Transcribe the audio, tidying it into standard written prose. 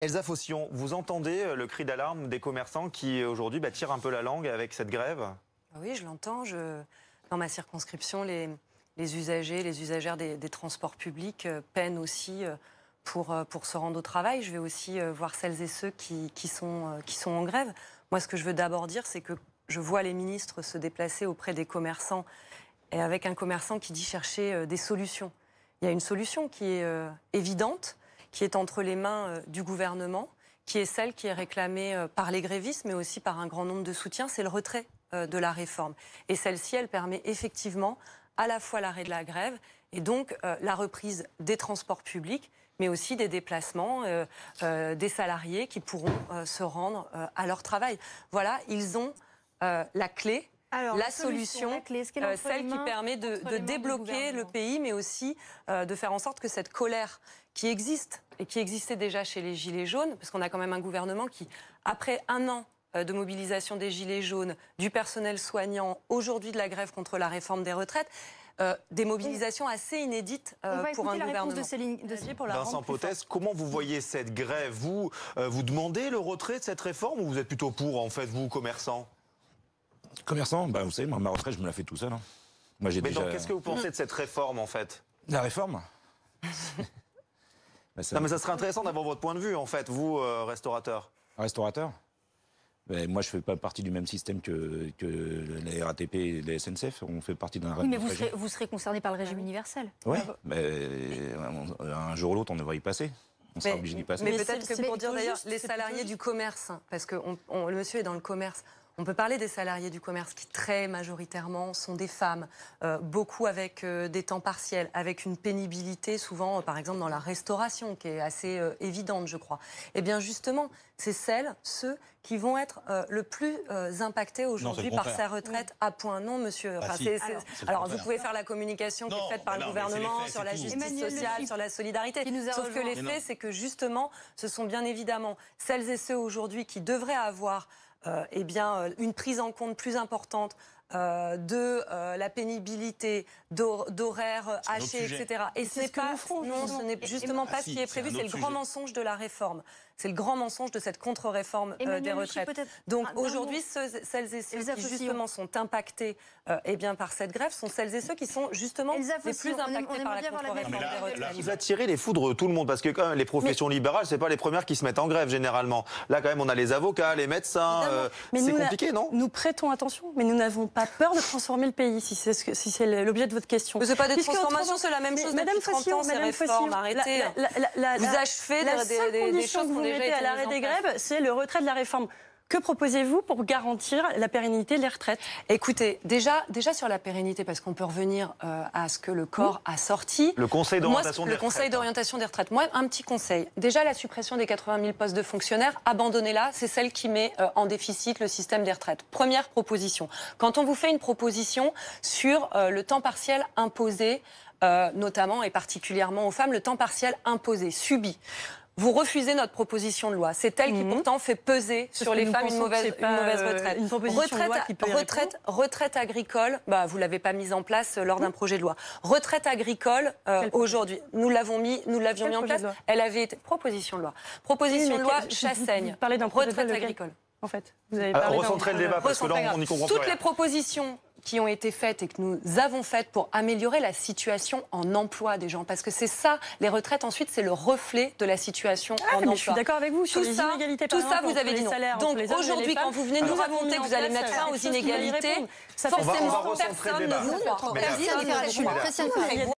Elsa Faution, vous entendez le cri d'alarme des commerçants qui aujourd'hui tirent un peu la langue avec cette grève? Oui, je l'entends. Dans ma circonscription, les usagers, les usagères des transports publics peinent aussi pour se rendre au travail. Je vais aussi voir celles et ceux qui sont en grève. Moi, ce que je veux d'abord dire, c'est que je vois les ministres se déplacer auprès des commerçants et avec un commerçant qui dit chercher des solutions. Il y a une solution qui est évidente, qui est entre les mains du gouvernement, qui est celle qui est réclamée par les grévistes, mais aussi par un grand nombre de soutiens, c'est le retrait de la réforme. Et celle-ci, elle permet effectivement à la fois l'arrêt de la grève et donc la reprise des transports publics, mais aussi des déplacements des salariés qui pourront se rendre à leur travail. Voilà, ils ont la clé. Alors, la solution, celle qui permet de débloquer le pays, mais aussi de faire en sorte que cette colère qui existe et qui existait déjà chez les Gilets jaunes, parce qu'on a quand même un gouvernement qui, après un an de mobilisation des Gilets jaunes, du personnel soignant, aujourd'hui de la grève contre la réforme des retraites, des mobilisations assez inédites pour un gouvernement. Vincent Potès, comment vous voyez cette grève? Vous demandez le retrait de cette réforme ou vous êtes plutôt pour, en fait, vous, commerçants? Commerçant, vous savez, moi, ma retraite, je me la fais tout seul. Hein. Moi, mais donc, qu'est-ce que vous pensez de cette réforme, en fait? La réforme Non, mais ça serait intéressant d'avoir votre point de vue, en fait, vous, restaurateur. Restaurateur moi, je ne fais pas partie du même système que la RATP et la SNCF. On fait partie d'un... Oui, mais vous serez concerné par le régime universel. Oui, mais un jour ou l'autre, on devrait y passer. On sera obligé d'y passer. Mais peut-être que pour dire d'ailleurs, les salariés du commerce, parce que le monsieur est dans le commerce, on peut parler des salariés du commerce qui très majoritairement sont des femmes, beaucoup avec des temps partiels, avec une pénibilité souvent, par exemple dans la restauration, qui est assez évidente, je crois. Eh bien justement, c'est ceux qui vont être le plus impactés aujourd'hui par ces retraites à point. Non, monsieur. Alors, vous pouvez faire la communication qui est faite par le gouvernement sur la justice sociale, sur la solidarité. Sauf que les faits, c'est que justement, ce sont bien évidemment celles et ceux aujourd'hui qui devraient avoir une prise en compte plus importante de la pénibilité, d'horaires hachés, etc. Et c'est pas, non, ce n'est justement pas ce qui est prévu. C'est le grand mensonge de la réforme. C'est le grand mensonge de cette contre-réforme des retraites. Donc aujourd'hui, celles et ceux qui justement sont impactés par cette grève sont celles et ceux qui sont justement les plus impactés par la contre-réforme des retraites. Vous attirez les foudres de tout le monde parce que quand même les professions libérales, c'est pas les premières qui se mettent en grève généralement. Là quand même on a les avocats, les médecins. C'est compliqué, non? Nous prêtons attention, mais nous n'avons pas peur de transformer le pays, si c'est l'objet de votre question. Mais c'est pas des transformations, c'est la même chose depuis 30 ans, ces réformes, arrêtez. Vous achevez des choses qui ont déjà été à l'arrêt des grèves, c'est le retrait de la réforme. Que proposez-vous pour garantir la pérennité des retraites? Écoutez, déjà sur la pérennité, parce qu'on peut revenir à ce que le corps a sorti. Le Conseil d'orientation des retraites. Le Conseil d'orientation des retraites. Moi, un petit conseil. Déjà, la suppression des 80 000 postes de fonctionnaires, abandonnez-la. C'est celle qui met en déficit le système des retraites. Première proposition. Quand on vous fait une proposition sur le temps partiel imposé, notamment et particulièrement aux femmes, le temps partiel imposé, subi. Vous refusez notre proposition de loi. C'est elle qui pourtant fait peser sur les femmes une mauvaise retraite. Retraite agricole, vous ne l'avez pas mise en place lors d'un projet de loi. Retraite agricole, aujourd'hui, nous l'avions mis en place. Elle avait été... Proposition de loi. Proposition de loi Chassaigne. Vous parlez d'un projet de loi retraite agricole. En fait, vous avez parlé recentrer le débat parce que là, on n'y comprend pas. Toutes les propositions qui ont été faites et que nous avons faites pour améliorer la situation en emploi des gens. Parce que c'est ça, les retraites, ensuite, c'est le reflet de la situation en emploi. Je suis d'accord avec vous sur les inégalités. Tout ça, vous avez dit non. Donc aujourd'hui, quand vous venez nous raconter que vous allez mettre fin aux inégalités, forcément, personne ne vous croit.